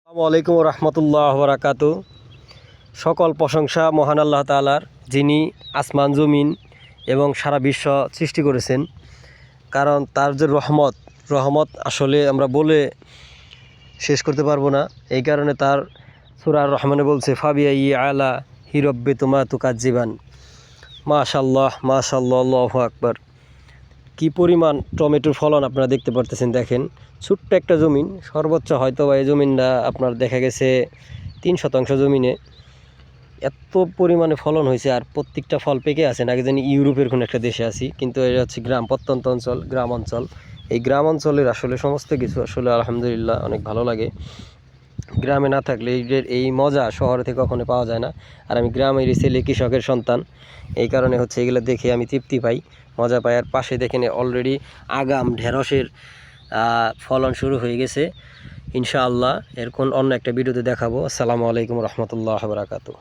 আসসালামু আলাইকুম রহমতুল্লাহ বারাকাতু। সকল প্রশংসা মহান আল্লাহ তাআলার, যিনি আসমান জমিন এবং সারা বিশ্ব সৃষ্টি করেছেন। কারণ তার যে রহমত আসলে আমরা বলে শেষ করতে পারবো না। এই কারণে তার সূরা আর রহমানে বলছে ফাবিআইয়ি আলা হিরব্বিকুমা তুকাজ্জিবান। মাশাআল্লাহ মাশাআল্লাহ, আল্লাহু আকবার। কি পরিমাণ টমেটোর ফলন আপনারা দেখতে পারতেছেন। দেখেন, ছোট্ট একটা জমিন, সর্বোচ্চ হয়তো বা এই জমিনটা আপনার দেখা গেছে 3 শতাংশ জমিনে এত পরিমাণে ফলন হয়েছে। আর প্রত্যেকটা ফল পেকে আছে, নাকি জানি ইউরোপের কোনো একটা দেশে আছি। কিন্তু এটা হচ্ছে প্রত্যন্ত অঞ্চল, গ্রাম অঞ্চল। এই গ্রাম অঞ্চলের আসলে সমস্ত কিছু আসলে আলহামদুলিল্লাহ অনেক ভালো লাগে। গ্রামে না থাকলে এই মজা শহরে থেকে কখনো পাওয়া যায় না। আর আমি গ্রামের ছেলে, কৃষকের সন্তান, এই কারণে হচ্ছে এগুলো দেখে আমি তৃপ্তি পাই, মজা পাই। আর পাশে দেখেন অলরেডি আগাম ঢেঁড়সের ফলন শুরু হয়ে গেছে। ইনশাআল্লাহ অন্য একটা ভিডিওতে দেখাবো। আসসালামু আলাইকুম রহমতুল্লাহ বারাকাতু।